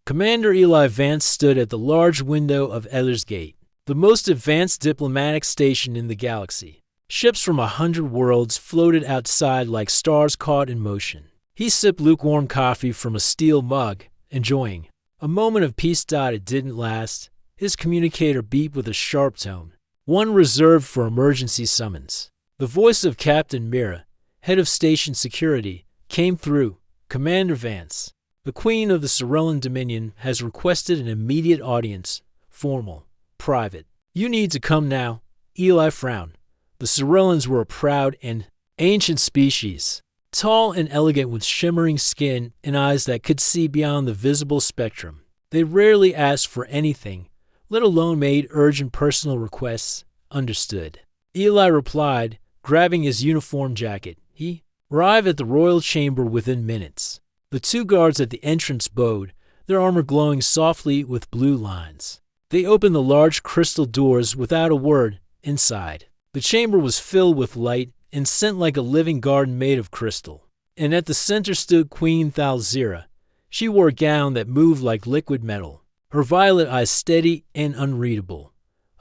Commander Eli Vance stood at the large window of Eller's Gate, the most advanced diplomatic station in the galaxy. Ships from 100 worlds floated outside like stars caught in motion. He sipped lukewarm coffee from a steel mug, enjoying a moment of peace. It didn't last. His communicator beeped with a sharp tone, one reserved for emergency summons. The voice of Captain Mira, head of station security, came through. Commander Vance, the Queen of the Cerullan Dominion has requested an immediate audience. Formal. Private. You need to come now. Eli frowned. The Cerullans were a proud and ancient species, tall and elegant with shimmering skin and eyes that could see beyond the visible spectrum. They rarely asked for anything, let alone made urgent personal requests. Understood. Eli replied, grabbing his uniform jacket. He arrived at the royal chamber within minutes. The two guards at the entrance bowed, their armor glowing softly with blue lines. They opened the large crystal doors without a word. Inside, the chamber was filled with light and scent like a living garden made of crystal. And at the center stood Queen Thalzira. She wore a gown that moved like liquid metal, her violet eyes steady and unreadable.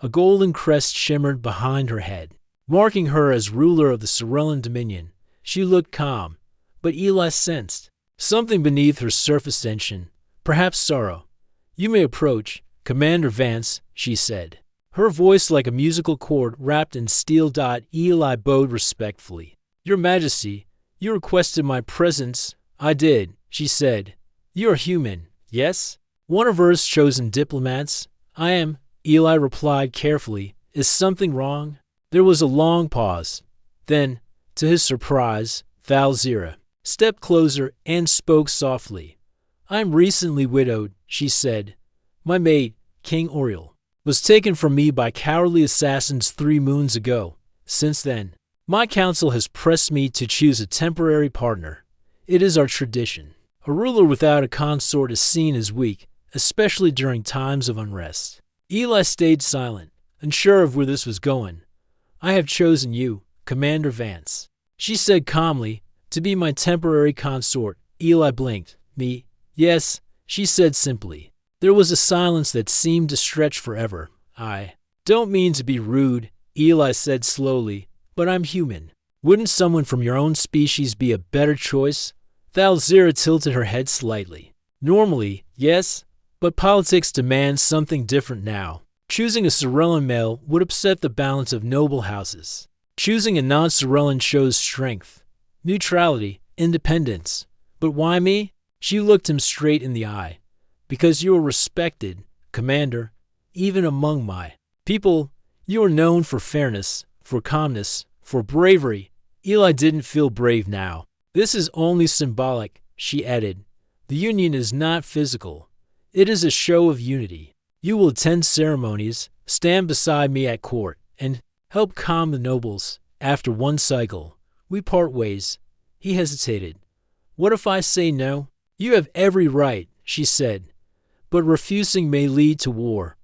A golden crest shimmered behind her head, marking her as ruler of the Cerullan Dominion. She looked calm, but Eli sensed something beneath her surface tension, perhaps sorrow. You may approach, Commander Vance, she said. Her voice like a musical chord wrapped in steel. Eli bowed respectfully. Your Majesty, you requested my presence. I did, she said. You are human, yes? One of Earth's chosen diplomats. I am, Eli replied carefully. Is something wrong? There was a long pause. Then, to his surprise, Thalzira stepped closer and spoke softly. I am recently widowed, she said. My mate, King Oriel, was taken from me by cowardly assassins 3 moons ago. Since then, my council has pressed me to choose a temporary partner. It is our tradition. A ruler without a consort is seen as weak, especially during times of unrest. Eli stayed silent, unsure of where this was going. I have chosen you, Commander Vance, she said calmly, to be my temporary consort. Eli blinked. Me? Yes, she said simply. There was a silence that seemed to stretch forever. I don't mean to be rude, Eli said slowly, but I'm human. Wouldn't someone from your own species be a better choice? Thalzira tilted her head slightly. Normally, yes, but politics demands something different now. Choosing a Cerullan male would upset the balance of noble houses. Choosing a non-Cerullan shows strength, neutrality, independence. But why me? She looked him straight in the eye. Because you are respected, Commander, even among my people. You are known for fairness, for calmness, for bravery. Eli didn't feel brave now. This is only symbolic, she added. The union is not physical. It is a show of unity. You will attend ceremonies, stand beside me at court, and help calm the nobles. After one cycle, we part ways. He hesitated. What if I say no? You have every right, she said. But refusing may lead to war.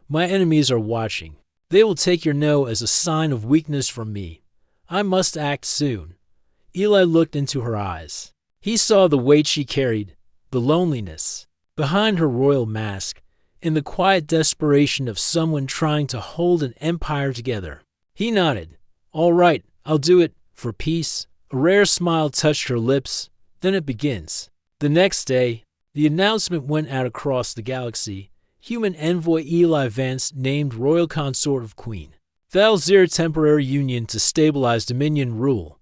My enemies are watching. They will take your no as a sign of weakness from me. I must act soon. Eli looked into her eyes. He saw the weight she carried, the loneliness behind her royal mask, and the quiet desperation of someone trying to hold an empire together. He nodded. All right, I'll do it, for peace. A rare smile touched her lips. Then it begins. The next day, the announcement went out across the galaxy. Human envoy Eli Vance named royal consort of Queen Thalzira temporary union to stabilize Dominion rule.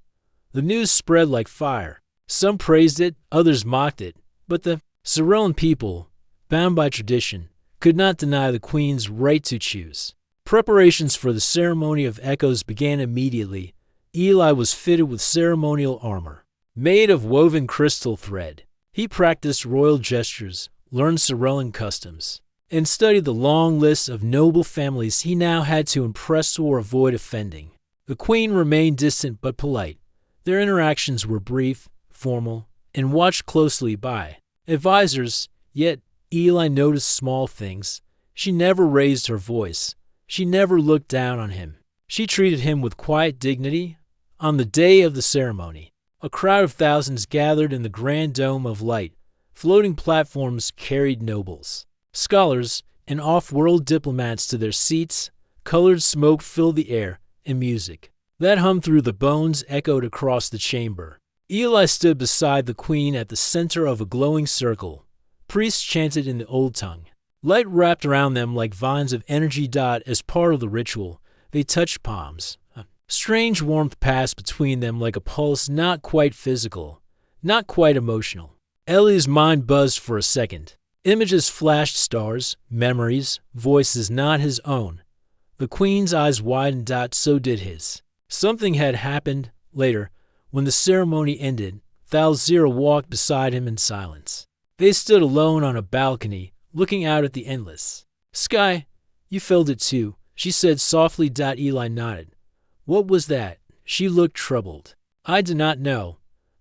The news spread like fire. Some praised it, others mocked it, but the Cerullan people, bound by tradition, could not deny the Queen's right to choose. Preparations for the ceremony of echoes began immediately. Eli was fitted with ceremonial armor, made of woven crystal thread. He practiced royal gestures, learned Cerullan customs, and studied the long list of noble families he now had to impress or avoid offending. The Queen remained distant but polite. Their interactions were brief, formal, and watched closely by advisors, yet Eli noticed small things. She never raised her voice. She never looked down on him. She treated him with quiet dignity. On the day of the ceremony, a crowd of thousands gathered in the grand dome of light. Floating platforms carried nobles, scholars, and off-world diplomats to their seats. Colored smoke filled the air, and music that hummed through the bones echoed across the chamber. Eli stood beside the queen at the center of a glowing circle. Priests chanted in the old tongue. Light wrapped around them like vines of energy. As part of the ritual, they touched palms. Strange warmth passed between them like a pulse, not quite physical, not quite emotional. Ellie's mind buzzed for a second. Images flashed, stars, memories, voices not his own. The queen's eyes widened. So did his. Something had happened. Later, when the ceremony ended, Thalzira walked beside him in silence. They stood alone on a balcony, looking out at the endless sky. You felt it too, she said softly. Eli nodded. What was that? She looked troubled. I do not know.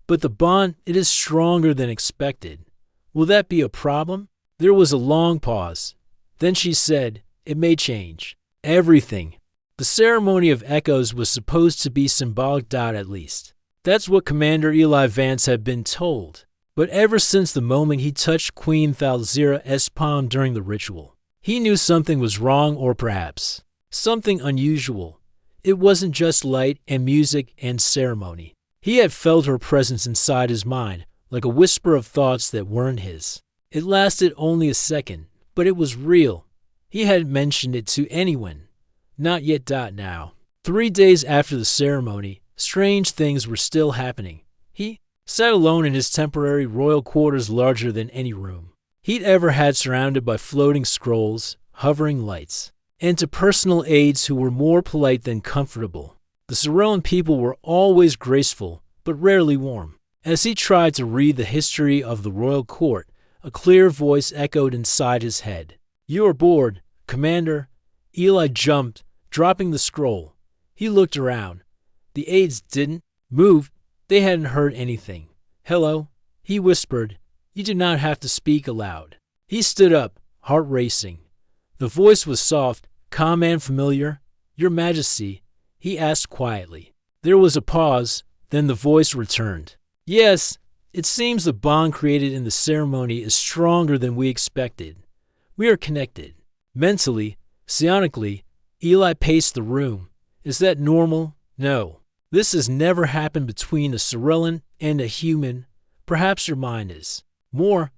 But the bond, it is stronger than expected. Will that be a problem? There was a long pause. Then she said, it may change everything. The ceremony of echoes was supposed to be symbolic. At least that's what Commander Eli Vance had been told. But ever since the moment he touched Queen Thalzira's palm during the ritual, he knew something was wrong, or perhaps something unusual. It wasn't just light and music and ceremony. He had felt her presence inside his mind, like a whisper of thoughts that weren't his. It lasted only a second, but it was real. He hadn't mentioned it to anyone. Not yet. Now, 3 days after the ceremony, strange things were still happening. He sat alone in his temporary royal quarters, larger than any room he'd ever had, surrounded by floating scrolls, hovering lights, and to personal aides who were more polite than comfortable. The Cyrillian people were always graceful, but rarely warm. As he tried to read the history of the royal court, a clear voice echoed inside his head. You are bored, Commander. Eli jumped, dropping the scroll. He looked around. The aides didn't move. They hadn't heard anything. Hello, he whispered. You do not have to speak aloud. He stood up, heart racing. The voice was soft, calm and familiar. Your Majesty, he asked quietly. There was a pause, then the voice returned. Yes, it seems the bond created in the ceremony is stronger than we expected. We are connected. Mentally, psionically, Eli paced the room. Is that normal? No. This has never happened between a Cyrillian and a human. Perhaps your mind is more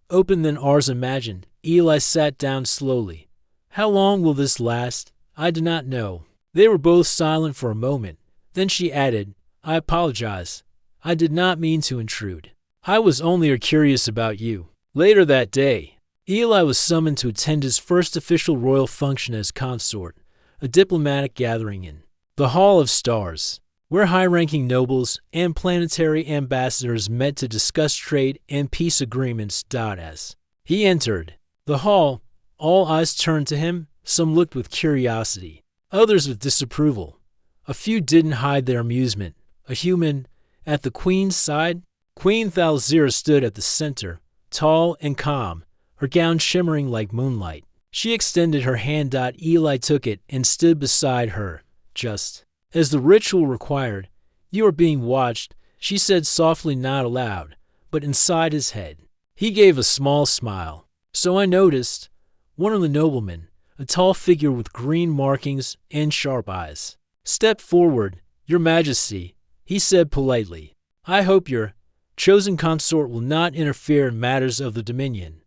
open than ours imagined. Eli sat down slowly. How long will this last? I do not know. They were both silent for a moment. Then she added, I apologize. I did not mean to intrude. I was only curious about you. Later that day, Eli was summoned to attend his first official royal function as consort, a diplomatic gathering in the Hall of Stars, where high-ranking nobles and planetary ambassadors met to discuss trade and peace agreements. As he entered the hall, all eyes turned to him. Some looked with curiosity, others with disapproval. A few didn't hide their amusement. A human at the queen's side? Queen Thalzira stood at the center, tall and calm, her gown shimmering like moonlight. She extended her hand. Eli took it and stood beside her, just as the ritual required. You are being watched, she said softly, not aloud, but inside his head. He gave a small smile. So I noticed. One of the noblemen, a tall figure with green markings and sharp eyes, stepped forward. Your Majesty, he said politely. I hope your chosen consort will not interfere in matters of the Dominion.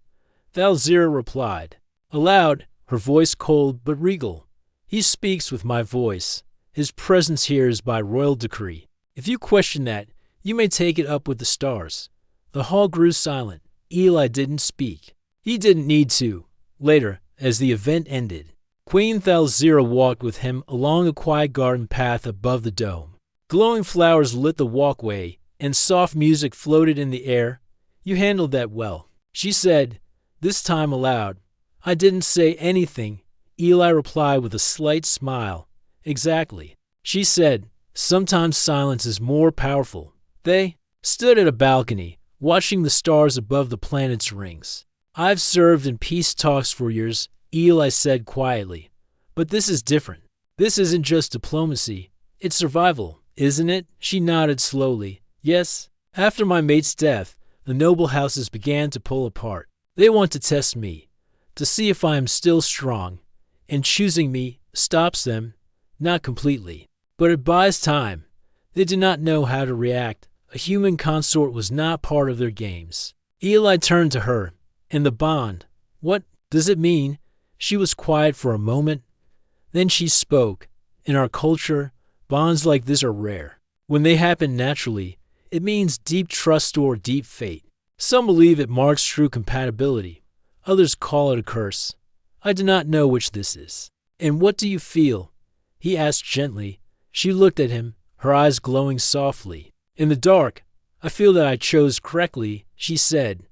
Thalzira replied. Aloud, her voice cold but regal. He speaks with my voice. His presence here is by royal decree. If you question that, you may take it up with the stars. The hall grew silent. Eli didn't speak. He didn't need to. Later, as the event ended, Queen Thalzira walked with him along a quiet garden path above the dome. Glowing flowers lit the walkway, and soft music floated in the air. You handled that well, she said, this time aloud. I didn't say anything, Eli replied with a slight smile. Exactly, she said. Sometimes silence is more powerful. They stood at a balcony, watching the stars above the planet's rings. I've served in peace talks for years, Eli said quietly. But this is different. This isn't just diplomacy. It's survival, isn't it? She nodded slowly. Yes. After my mate's death, the noble houses began to pull apart. They want to test me, to see if I am still strong, and choosing me stops them, not completely, but it buys time. They did not know how to react. A human consort was not part of their games. Eli turned to her. And the bond, what does it mean? She was quiet for a moment. Then she spoke. In our culture, bonds like this are rare. When they happen naturally, it means deep trust or deep fate. Some believe it marks true compatibility. Others call it a curse. I do not know which this is. And what do you feel? He asked gently. She looked at him, her eyes glowing softly. In the dark, I feel that I chose correctly, she said.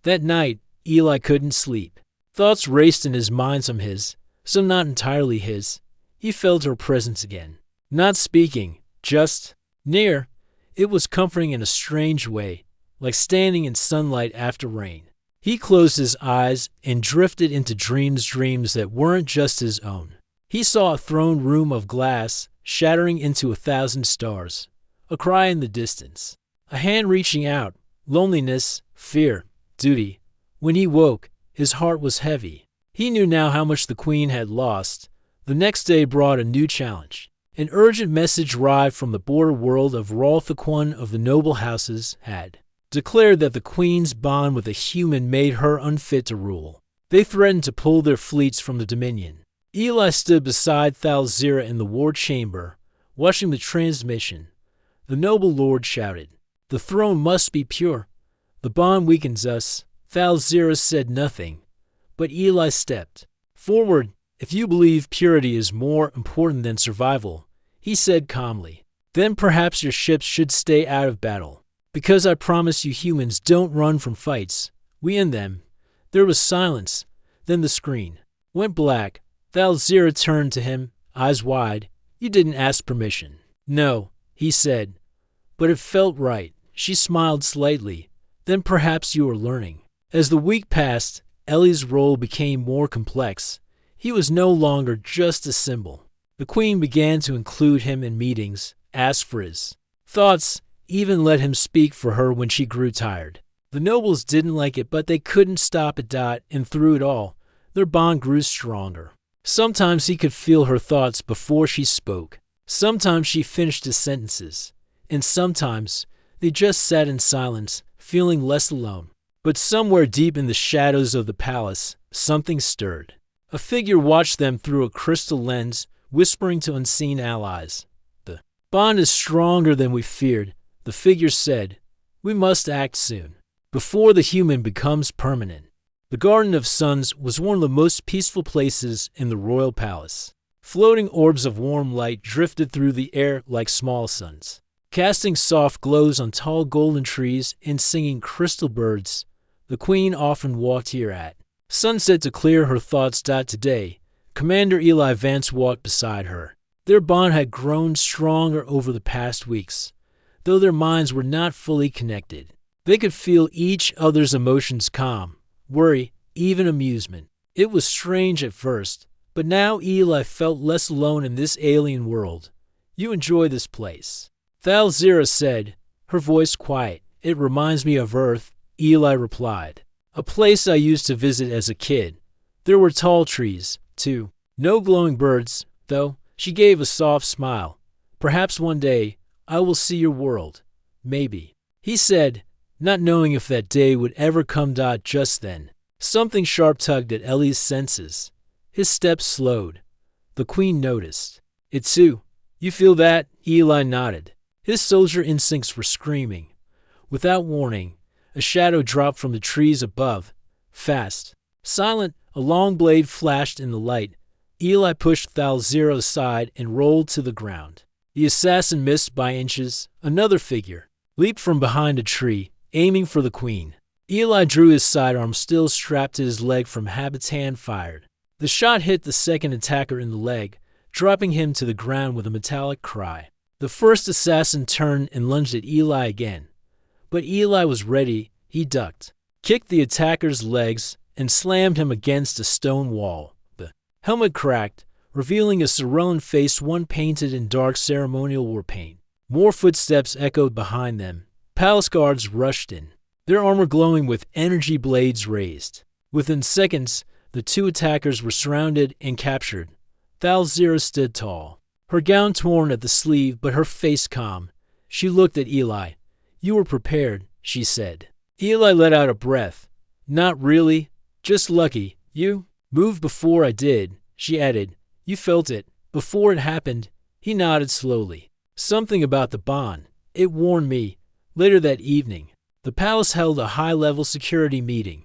That night, Eli couldn't sleep. Thoughts raced in his mind, some his, some not entirely his. He felt her presence again. Not speaking, just near. It was comforting in a strange way, like standing in sunlight after rain. He closed his eyes and drifted into dreams that weren't just his own. He saw a throne room of glass shattering into 1,000 stars, a cry in the distance, a hand reaching out, loneliness, fear, duty. When he woke, his heart was heavy. He knew now how much the Queen had lost. The next day brought a new challenge. An urgent message arrived from the border world of Ralthaquan of the noble houses had declared that the Queen's bond with a human made her unfit to rule. They threatened to pull their fleets from the Dominion. Eli stood beside Thalzira in the war chamber, watching the transmission. The noble lord shouted, "The throne must be pure. The bond weakens us." Thalzira said nothing, but Eli stepped forward. "If you believe purity is more important than survival," he said calmly, "then perhaps your ships should stay out of battle. Because I promise you humans don't run from fights. We end them." There was silence. Then the screen went black. Thalzira turned to him, eyes wide. "You didn't ask permission." "No," he said, "but it felt right." She smiled slightly. "Then perhaps you are learning." As the week passed, Ellie's role became more complex. He was no longer just a symbol. The Queen began to include him in meetings, asked for his thoughts, even let him speak for her when she grew tired. The nobles didn't like it, but they couldn't stop it. And through it all, their bond grew stronger. Sometimes he could feel her thoughts before she spoke. Sometimes she finished his sentences. And sometimes they just sat in silence, feeling less alone. But somewhere deep in the shadows of the palace, something stirred. A figure watched them through a crystal lens, whispering to unseen allies. "The bond is stronger than we feared," the figure said. "We must act soon, before the human becomes permanent." The Garden of Suns was one of the most peaceful places in the royal palace. Floating orbs of warm light drifted through the air like small suns, casting soft glows on tall golden trees and singing crystal birds. The Queen often walked here at sunset to clear her thoughts. Today, Commander Eli Vance walked beside her. Their bond had grown stronger over the past weeks, though their minds were not fully connected. They could feel each other's emotions, calm, worry, even amusement. It was strange at first, but now Eli felt less alone in this alien world. "You enjoy this place," Thalzira said, her voice quiet. "It reminds me of Earth," Eli replied. "A place I used to visit as a kid. There were tall trees, too. No glowing birds, though." She gave a soft smile. "Perhaps one day I will see your world. Maybe," he said, not knowing if that day would ever come. Just then, something sharp tugged at Ellie's senses. His steps slowed. The Queen noticed it too. "You feel that?" Eli nodded. His soldier instincts were screaming. Without warning, a shadow dropped from the trees above. Fast, silent, a long blade flashed in the light. Eli pushed Thalzira aside and rolled to the ground. The assassin missed by inches. Another figure leaped from behind a tree, aiming for the Queen. Eli drew his sidearm, still strapped to his leg from habit's hand, fired. The shot hit the second attacker in the leg, dropping him to the ground with a metallic cry. The first assassin turned and lunged at Eli again. But Eli was ready. He ducked, kicked the attacker's legs, and slammed him against a stone wall. The helmet cracked, revealing a Cerulean face, one painted in dark ceremonial war paint. More footsteps echoed behind them. Palace guards rushed in. their armor glowing with energy blades raised. Within seconds, the two attackers were surrounded and captured. Thalzira stood tall, her gown torn at the sleeve but her face calm. She looked at Eli. "You were prepared," she said. Eli let out a breath. "Not really. Just lucky. You moved before I did," she added. "You felt it. Before it happened." He nodded slowly. "Something about the bond. It warned me." Later that evening, the palace held a high-level security meeting.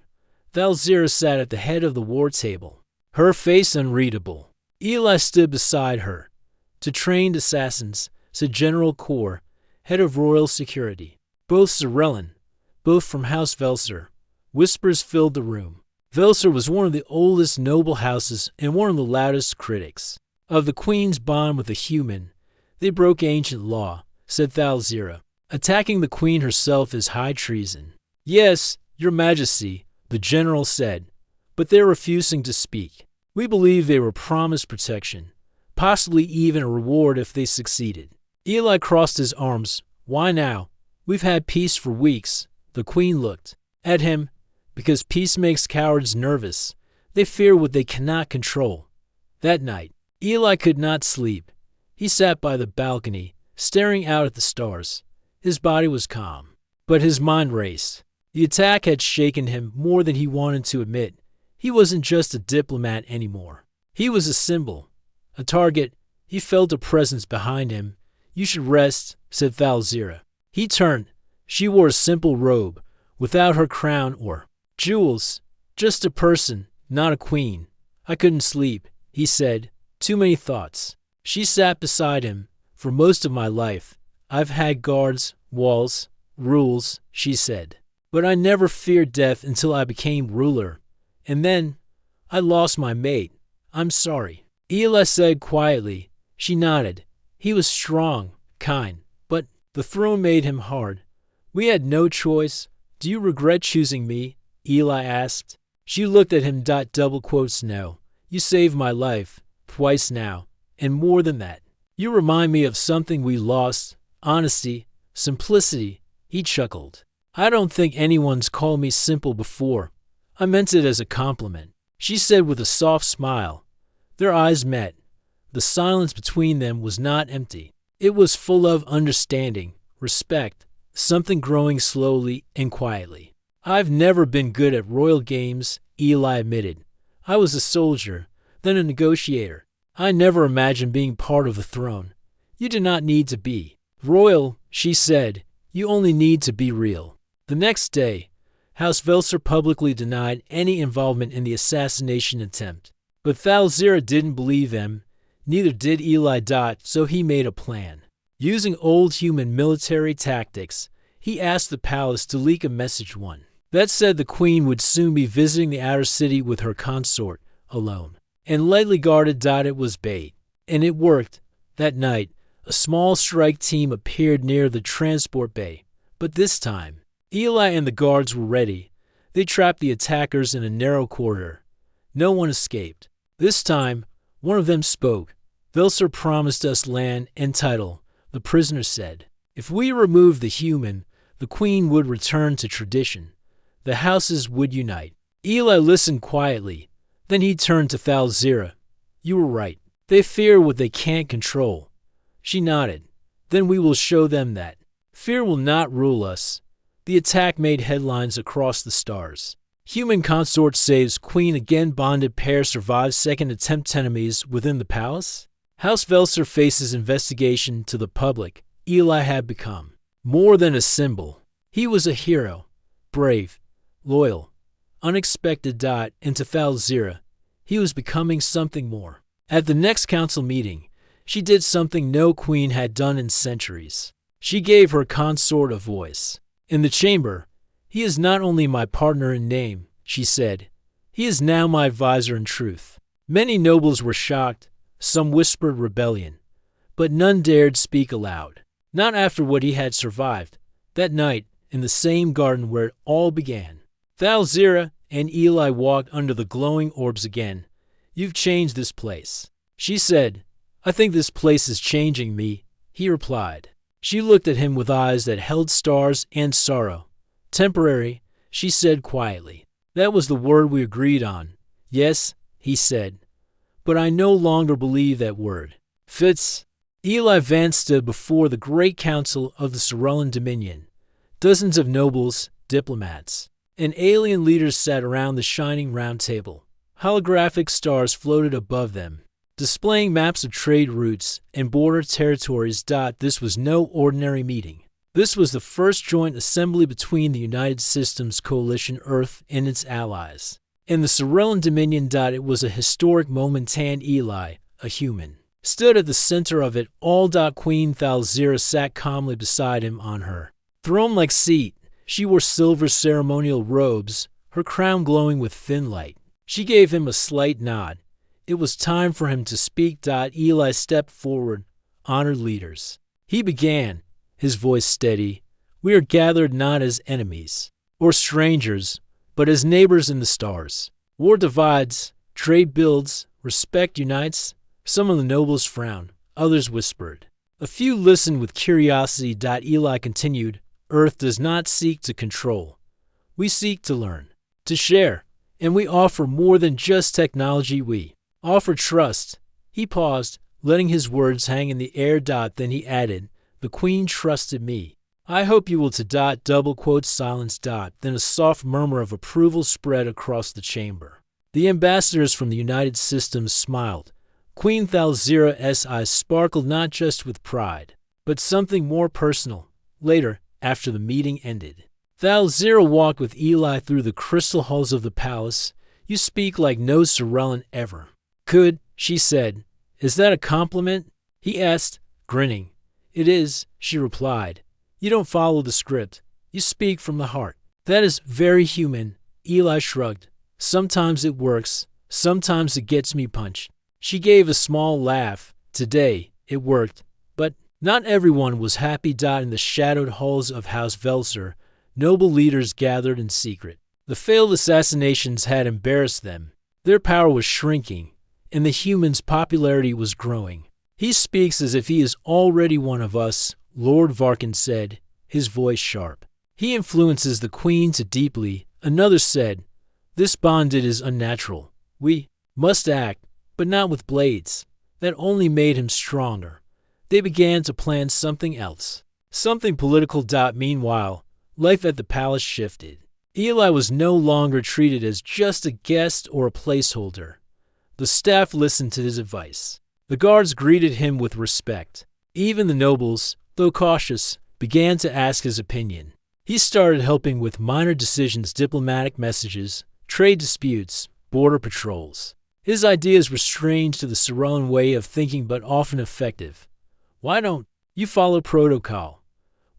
Thalzira sat at the head of the war table, her face unreadable. Eli stood beside her. "To trained assassins," said General Kor, head of royal security. "Both Zarellan, both from House Velser." Whispers filled the room. Velser was one of the oldest noble houses and one of the loudest critics of the Queen's bond with a human. "They broke ancient law," said Thalzira. "Attacking the Queen herself is high treason." "Yes, Your Majesty," the general said, "but they're refusing to speak. We believe they were promised protection, possibly even a reward if they succeeded." Eli crossed his arms. "Why now? We've had peace for weeks." The Queen looked at him. "Because peace makes cowards nervous. They fear what they cannot control." That night, Eli could not sleep. He sat by the balcony, staring out at the stars. His body was calm, but his mind raced. The attack had shaken him more than he wanted to admit. He wasn't just a diplomat anymore. He was a symbol, a target. He felt a presence behind him. "You should rest," said Thalzira. He turned. She wore a simple robe, without her crown or jewels. "Just a person, not a queen." "I couldn't sleep," he said. "Too many thoughts." She sat beside him. "For most of my life, I've had guards, walls, rules," she said. "But I never feared death until I became ruler. And then I lost my mate. I'm sorry." Eli said quietly. She nodded. He was strong, kind, but the throne made him hard. "We had no choice." "Do you regret choosing me?" Eli asked. She looked at him. "No. You saved my life, twice now, and more than that. You remind me of something we lost. Honesty, simplicity." He chuckled. "I don't think anyone's called me simple before. I meant it as a compliment," she said with a soft smile. Their eyes met. The silence between them was not empty. It was full of understanding, respect, something growing slowly and quietly. "I've never been good at royal games," Eli admitted. "I was a soldier, then a negotiator. I never imagined being part of the throne." "You do not need to be royal," she said. "You only need to be real." The next day, House Velser publicly denied any involvement in the assassination attempt. But Thalzira didn't believe them. Neither did Eli. So he made a plan. Using old human military tactics, he asked the palace to leak a message that said the Queen would soon be visiting the outer city with her consort, alone, and lightly guarded. It was bait. And it worked. That night, a small strike team appeared near the transport bay. But this time, Eli and the guards were ready. They trapped the attackers in a narrow corridor. No one escaped. This time, one of them spoke. "Velser promised us land and title," the prisoner said. "If we removed the human, the Queen would return to tradition. The houses would unite." Eli listened quietly. Then he turned to Thalzira. "You were right. They fear what they can't control." She nodded. "Then we will show them that fear will not rule us." The attack made headlines across the stars. Human consort saves Queen again. Bonded pair survives second attempt. Enemies within the palace. House Velser faces investigation. To the public, Eli had become more than a symbol. He was a hero. Brave, loyal, unexpected. And to Thalzira, he was becoming something more. At the next council meeting, she did something no queen had done in centuries. She gave her consort a voice. In the chamber, "He is not only my partner in name," she said. "He is now my advisor in truth." Many nobles were shocked. Some whispered rebellion. But none dared speak aloud. Not after what he had survived. That night, in the same garden where it all began, Thalzira and Eli walked under the glowing orbs again. "You've changed this place," she said. "I think this place is changing me," he replied. She looked at him with eyes that held stars and sorrow. Temporary, she said quietly. That was the word we agreed on. Yes, he said. But I no longer believe that word. Fitz. Eli Vance stood before the great council of the Sorellan Dominion. Dozens of nobles, diplomats, and alien leaders sat around the shining round table. Holographic stars floated above them, displaying maps of trade routes and border territories. This was no ordinary meeting. This was the first joint assembly between the United Systems Coalition Earth and its allies. In the Sorellan Dominion. It was a historic moment, and Eli, a human, stood at the center of it all. Queen Thalzira sat calmly beside him on her throne-like seat. She wore silver ceremonial robes, her crown glowing with thin light. She gave him a slight nod. It was time for him to speak. Eli stepped forward. Honored leaders. He began, his voice steady. We are gathered not as enemies or strangers, but as neighbors in the stars. War divides, trade builds, respect unites. Some of the nobles frowned, others whispered. A few listened with curiosity. Eli continued, Earth does not seek to control. We seek to learn, to share, and we offer more than just technology. We offer trust. He paused, letting his words hang in the air. Then he added, the Queen trusted me. I hope you will to double quote silence. Then a soft murmur of approval spread across the chamber. The ambassadors from the United Systems smiled. Queen Thalzira's eyes sparkled not just with pride, but something more personal. Later, after the meeting ended, Thalzira walked with Eli through the crystal halls of the palace. You speak like no Sorellan ever could, she said. Is that a compliment? He asked, grinning. It is, she replied. You don't follow the script. You speak from the heart. That is very human, Eli shrugged. Sometimes it works, sometimes it gets me punched. She gave a small laugh. Today, it worked. But not everyone was happy. In the shadowed halls of House Velser, noble leaders gathered in secret. The failed assassinations had embarrassed them. Their power was shrinking, and the human's popularity was growing. He speaks as if he is already one of us, Lord Varkin said, his voice sharp. He influences the Queen too deeply, another said. This bondage is unnatural. We must act, but not with blades. That only made him stronger. They began to plan something else, something political. Meanwhile, life at the palace shifted. Eli was no longer treated as just a guest or a placeholder. The staff listened to his advice. The guards greeted him with respect. Even the nobles, though cautious, began to ask his opinion. He started helping with minor decisions, diplomatic messages, trade disputes, border patrols. His ideas were strange to the Sorellan way of thinking, but often effective. Why don't you follow protocol?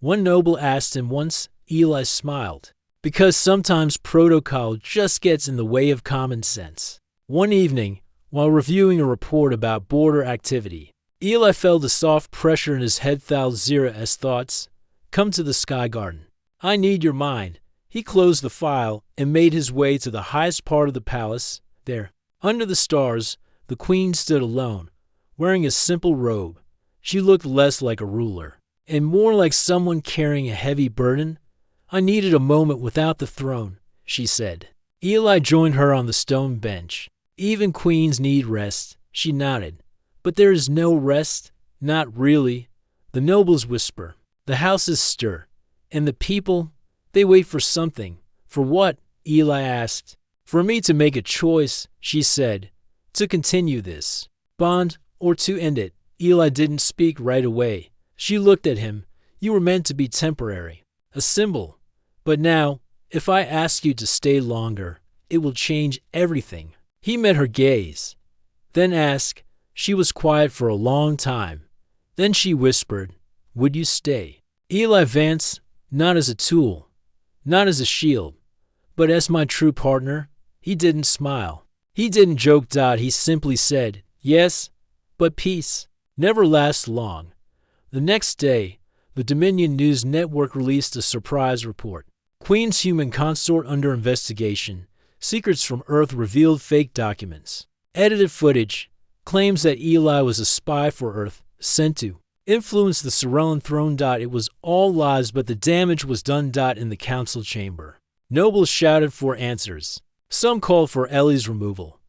One noble asked him once. Eli smiled. Because sometimes protocol just gets in the way of common sense. One evening, while reviewing a report about border activity, Eli felt a soft pressure in his head. Thalzira's thoughts. Come to the Sky Garden. I need your mind. He closed the file and made his way to the highest part of the palace. There, under the stars, the Queen stood alone, wearing a simple robe. She looked less like a ruler, and more like someone carrying a heavy burden. I needed a moment without the throne, she said. Eli joined her on the stone bench. Even queens need rest, she nodded. But there is no rest, not really. The nobles whisper, the houses stir, and the people, they wait for something. For what? Eli asked. For me to make a choice, she said, to continue this bond or to end it. Eli didn't speak right away. She looked at him. You were meant to be temporary, a symbol. But now, if I ask you to stay longer, it will change everything. He met her gaze, then asked. She was quiet for a long time. Then she whispered, would you stay? Eli Vance, not as a tool, not as a shield, but as my true partner. He didn't smile. He didn't joke. He simply said, yes, but peace never lasts long. The next day, the Dominion News Network released a surprise report. Queen's human consort under investigation. Secrets from Earth revealed fake documents. Edited footage. Claims that Eli was a spy for Earth, sent to influenced the Sorellan throne. It was all lies, but the damage was done. In the council chamber, nobles shouted for answers. Some called for Ellie's removal.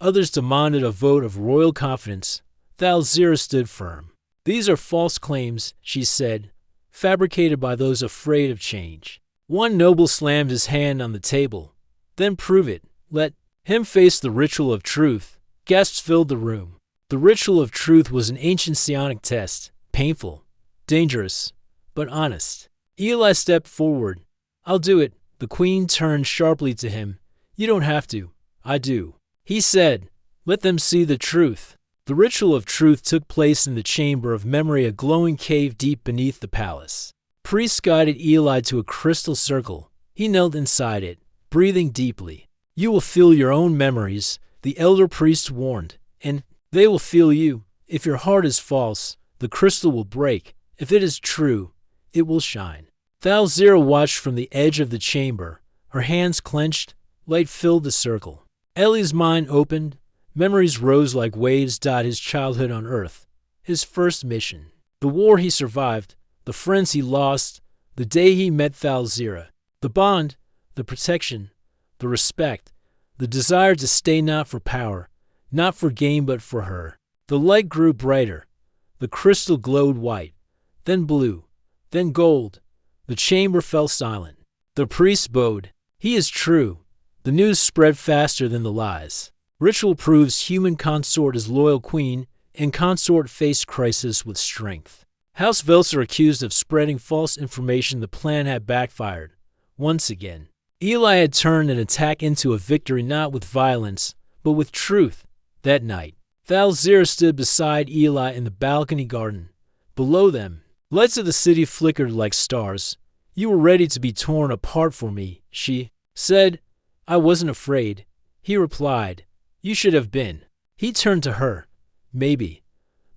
Others demanded a vote of royal confidence. Thalzira stood firm. These are false claims, she said, fabricated by those afraid of change. One noble slammed his hand on the table. Then prove it. Let him face the ritual of truth. Gasps filled the room. The ritual of truth was an ancient psionic test. Painful, dangerous, but honest. Eli stepped forward. I'll do it. The queen turned sharply to him. You don't have to. I do. He said, let them see the truth. The ritual of truth took place in the chamber of memory, a glowing cave deep beneath the palace. Priests guided Eli to a crystal circle. He knelt inside it, breathing deeply. You will feel your own memories, the elder priest warned, and they will feel you. If your heart is false, the crystal will break. If it is true, it will shine. Thalzira watched from the edge of the chamber. Her hands clenched. Light filled the circle. Ellie's mind opened. Memories rose like waves. His childhood on Earth. His first mission. The war he survived. The friends he lost. The day he met Thalzira. The bond. The protection. The respect. The desire to stay, not for power. Not for gain, but for her. The light grew brighter. The crystal glowed white. Then blue. Then gold. The chamber fell silent. The priest bowed. He is true. The news spread faster than the lies. Ritual proves human consort is loyal queen, and consort faced crisis with strength. House Velser accused of spreading false information. The plan had backfired. Once again, Eli had turned an attack into a victory, not with violence, but with truth. That night, Thalzira stood beside Eli in the balcony garden. Below them, lights of the city flickered like stars. You were ready to be torn apart for me, she said. I wasn't afraid, he replied. You should have been. He turned to her. Maybe.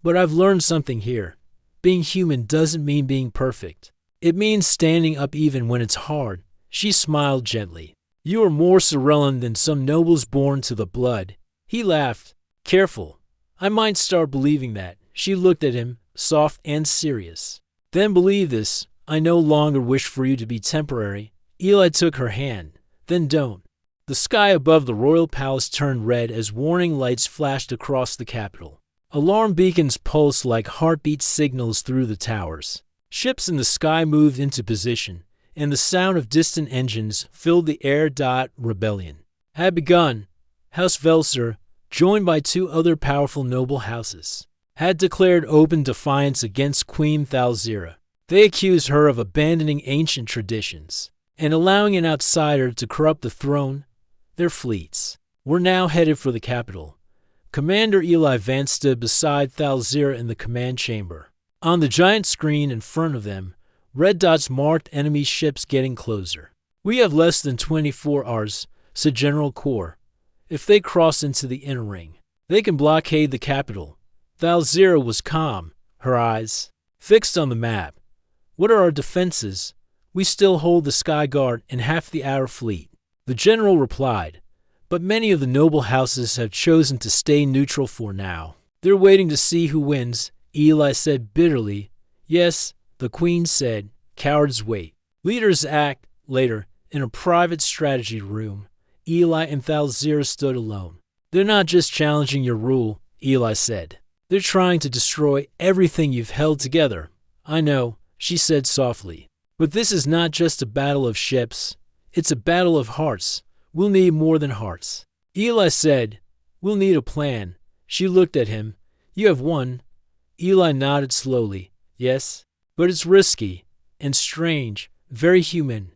But I've learned something here. Being human doesn't mean being perfect. It means standing up even when it's hard. She smiled gently. You are more Sorellan than some nobles born to the blood. He laughed. Careful. I might start believing that. She looked at him, soft and serious. Then believe this. I no longer wish for you to be temporary. Eli took her hand. Then don't. The sky above the royal palace turned red as warning lights flashed across the capital. Alarm beacons pulsed like heartbeat signals through the towers. Ships in the sky moved into position, and the sound of distant engines filled the air. Rebellion had begun. House Velser, joined by two other powerful noble houses, had declared open defiance against Queen Thalzira. They accused her of abandoning ancient traditions and allowing an outsider to corrupt the throne. Their fleets were now headed for the capital. Commander Eli Vance stood beside Thalzira in the command chamber. On the giant screen in front of them, red dots marked enemy ships getting closer. We have less than 24 hours, said General Kor. If they cross into the inner ring, they can blockade the capital. Thalzira was calm, her eyes fixed on the map. What are our defenses? We still hold the Sky Guard and half the Outer Fleet. The general replied, but many of the noble houses have chosen to stay neutral for now. They're waiting to see who wins, Eli said bitterly. Yes, the queen said, cowards wait. Leaders act. Later, in a private strategy room, Eli and Thalzira stood alone. They're not just challenging your rule, Eli said. They're trying to destroy everything you've held together. I know, she said softly. But this is not just a battle of ships. It's a battle of hearts. We'll need more than hearts. Eli said, we'll need a plan. She looked at him. You have one. Eli nodded slowly. Yes, but it's risky and strange, very human.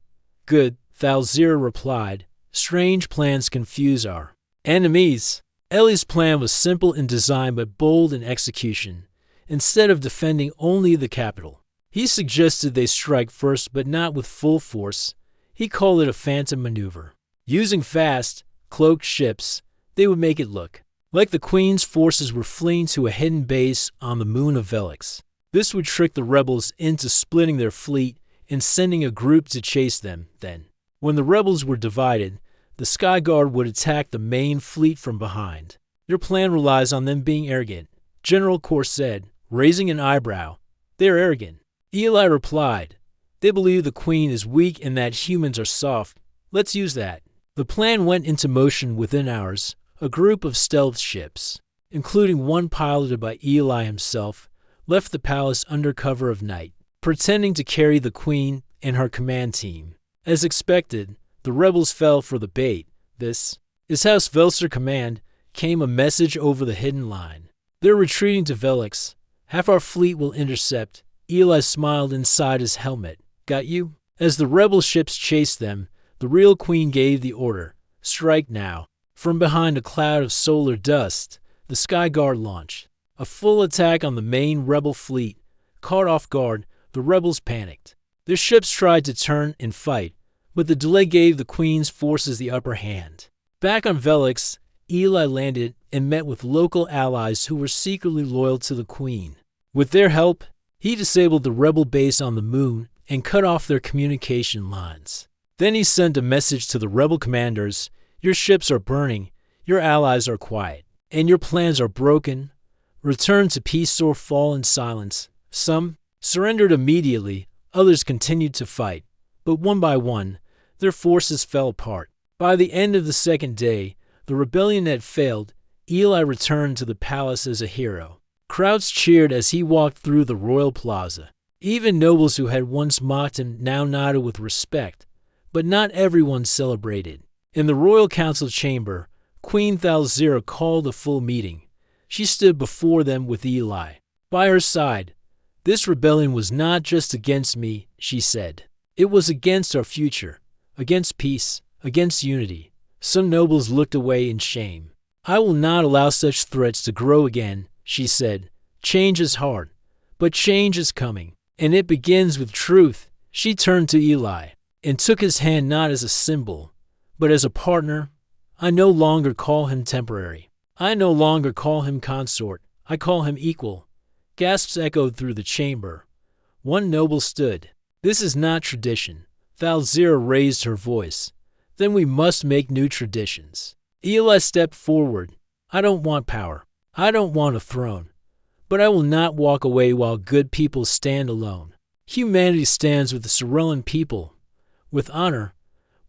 Good, Thalzira replied. Strange plans confuse our enemies. Ellie's plan was simple in design but bold in execution. Instead of defending only the capital, he suggested they strike first but not with full force. He called it a phantom maneuver. Using fast, cloaked ships, they would make it look like the Queen's forces were fleeing to a hidden base on the moon of Velix. This would trick the rebels into splitting their fleet and sending a group to chase them. Then, when the rebels were divided, the Sky Guard would attack the main fleet from behind. Their plan relies on them being arrogant, General Kor said, raising an eyebrow. They're arrogant. Eli replied, they believe the queen is weak and that humans are soft. Let's use that. The plan went into motion within hours. A group of stealth ships, including one piloted by Eli himself, left the palace under cover of night, pretending to carry the queen and her command team. As expected, the rebels fell for the bait. This is how Velser command came a message over the hidden line. They're retreating to Velix. Half our fleet will intercept. Eli smiled inside his helmet. Got you? As the rebel ships chased them, the real queen gave the order. Strike now. From behind a cloud of solar dust, the Sky Guard launched a full attack on the main rebel fleet. Caught off guard, the rebels panicked. Their ships tried to turn and fight, but the delay gave the queen's forces the upper hand. Back on Velix, Eli landed and met with local allies who were secretly loyal to the queen. With their help, he disabled the rebel base on the moon and cut off their communication lines. Then he sent a message to the rebel commanders. Your ships are burning, your allies are quiet, and your plans are broken. Return to peace or fall in silence. Some surrendered immediately, others continued to fight, but one by one, their forces fell apart. By the end of the second day, the rebellion had failed. Eli returned to the palace as a hero. Crowds cheered as he walked through the royal plaza. Even nobles who had once mocked him now nodded with respect, but not everyone celebrated. In the royal council chamber, Queen Thalzira called a full meeting. She stood before them with Eli by her side. This rebellion was not just against me, she said. It was against our future, against peace, against unity. Some nobles looked away in shame. I will not allow such threats to grow again, she said. Change is hard, but change is coming, and it begins with truth. She turned to Eli and took his hand not as a symbol, but as a partner. I no longer call him temporary. I no longer call him consort. I call him equal. Gasps echoed through the chamber. One noble stood. This is not tradition. Thalzira raised her voice. Then we must make new traditions. Eli stepped forward. I don't want power. I don't want a throne. But I will not walk away while good people stand alone. Humanity stands with the Sorellan people. With honor,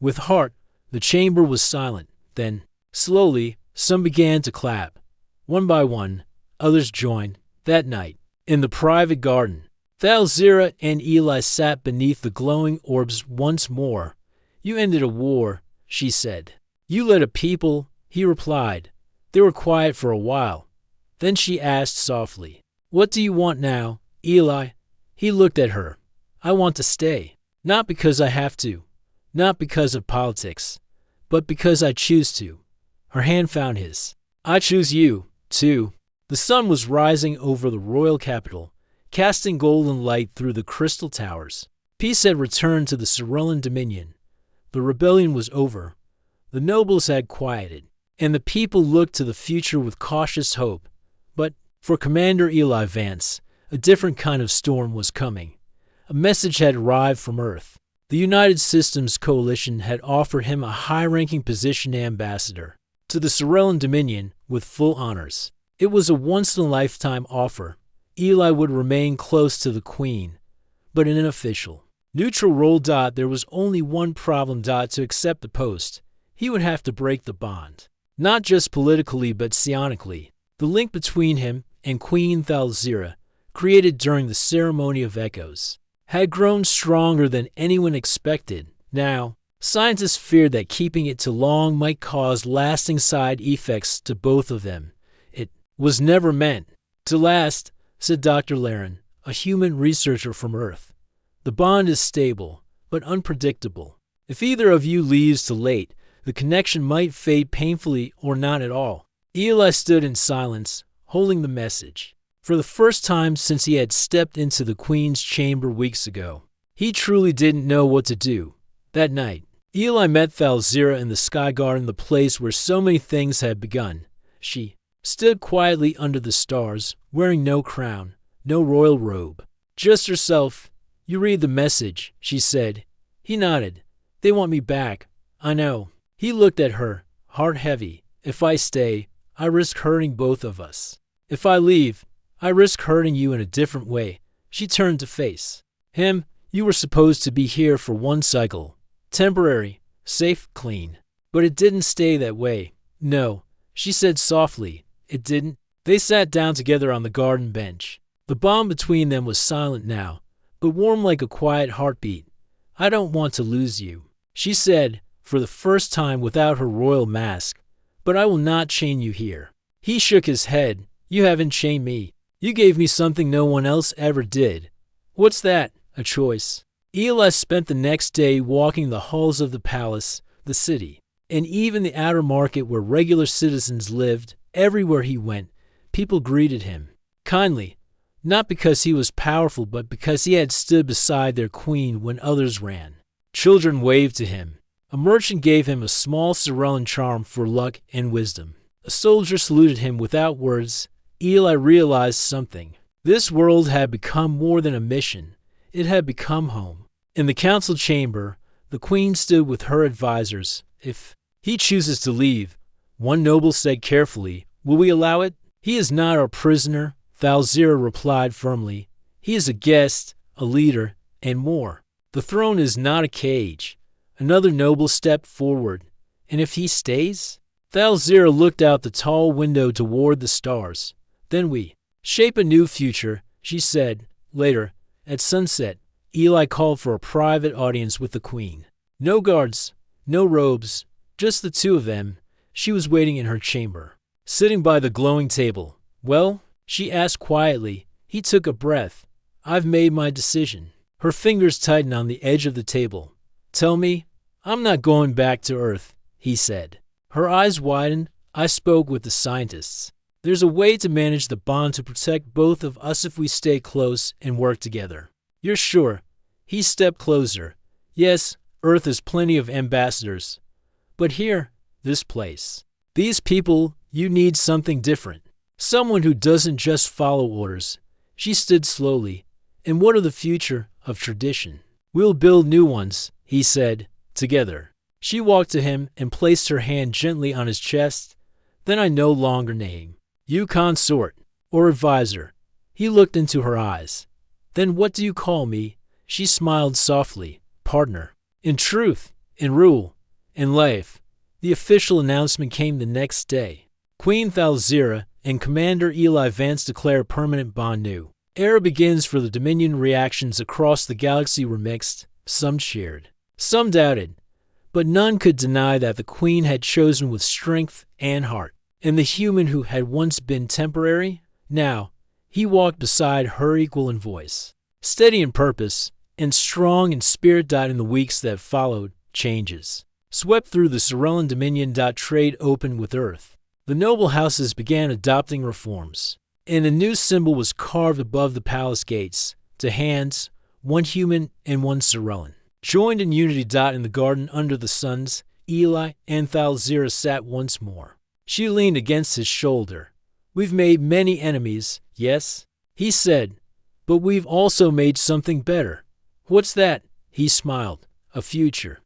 with heart. The chamber was silent. Then, slowly, some began to clap. One by one, others joined. That night, in the private garden, Thalzira and Eli sat beneath the glowing orbs once more. You ended a war, she said. You led a people, he replied. They were quiet for a while. Then she asked softly, what do you want now, Eli? He looked at her. I want to stay. Not because I have to. Not because of politics. But because I choose to. Her hand found his. I choose you, too. The sun was rising over the royal capital, casting golden light through the crystal towers. Peace had returned to the Sorellan dominion. The rebellion was over. The nobles had quieted, and the people looked to the future with cautious hope. But for Commander Eli Vance, a different kind of storm was coming. A message had arrived from Earth. The United Systems Coalition had offered him a high-ranking position ambassador to the Sorellan Dominion with full honors. It was a once-in-a-lifetime offer. Eli would remain close to the Queen, but unofficial. Neutral role. There was only one problem. To accept the post, he would have to break the bond. Not just politically, but psionically. The link between him and Queen Thalzira, created during the Ceremony of Echoes, had grown stronger than anyone expected. Now, scientists feared that keeping it too long might cause lasting side effects to both of them. It was never meant to last, said Dr. Laren, a human researcher from Earth. The bond is stable, but unpredictable. If either of you leaves too late, the connection might fade painfully or not at all. Eli stood in silence, holding the message. For the first time since he had stepped into the Queen's chamber weeks ago, he truly didn't know what to do. That night, Eli met Thalzira in the Sky Garden, the place where so many things had begun. She stood quietly under the stars, wearing no crown, no royal robe. Just herself. You read the message, she said. He nodded. They want me back. I know. He looked at her, heart heavy. If I stay, I risk hurting both of us. If I leave, I risk hurting you in a different way. She turned to face him. You were supposed to be here for one cycle. Temporary, safe, clean. But it didn't stay that way. No, she said softly. It didn't. They sat down together on the garden bench. The bond between them was silent now, but warm like a quiet heartbeat. I don't want to lose you, she said, for the first time without her royal mask. But I will not chain you here. He shook his head. You haven't chained me. You gave me something no one else ever did. What's that? A choice. Eli spent the next day walking the halls of the palace, the city, and even the outer market where regular citizens lived. Everywhere he went, people greeted him kindly, not because he was powerful, but because he had stood beside their queen when others ran. Children waved to him. A merchant gave him a small Cerullan charm for luck and wisdom. A soldier saluted him without words. Eli realized something. This world had become more than a mission. It had become home. In the council chamber, the queen stood with her advisors. If he chooses to leave, one noble said carefully, will we allow it? He is not our prisoner, Thalzira replied firmly. He is a guest, a leader, and more. The throne is not a cage. Another noble stepped forward. And if he stays? Thalzira looked out the tall window toward the stars. Then we shape a new future, she said. Later, at sunset, Eli called for a private audience with the queen. No guards, no robes, just the two of them. She was waiting in her chamber, sitting by the glowing table. Well, she asked quietly. He took a breath. I've made my decision. Her fingers tightened on the edge of the table. Tell me, I'm not going back to Earth, he said. Her eyes widened. I spoke with the scientists. There's a way to manage the bond to protect both of us if we stay close and work together. You're sure? He stepped closer. Yes, Earth has plenty of ambassadors. But here, this place, these people, you need something different. Someone who doesn't just follow orders. She stood slowly. And what of the future of tradition? We'll build new ones, he said, together. She walked to him and placed her hand gently on his chest. Then I no longer name you consort or advisor. He looked into her eyes. Then what do you call me? She smiled softly. Partner. In truth, in rule, in life. The official announcement came the next day. Queen Thalzira and Commander Eli Vance declare permanent bond new. Era begins for the Dominion. Reactions across the galaxy were mixed. Some cheered. Some doubted. But none could deny that the Queen had chosen with strength and heart. And the human who had once been temporary, now, he walked beside her equal in voice. Steady in purpose, and strong in spirit. In the weeks that followed, changes swept through the Cerullan Dominion. Trade opened with Earth. The noble houses began adopting reforms. And a new symbol was carved above the palace gates. To hands, one human and one Cerullan. Joined in unity. In the garden under the suns, Eli and Thalzira sat once more. She leaned against his shoulder. We've made many enemies, yes, he said, but we've also made something better. What's that? He smiled. A future.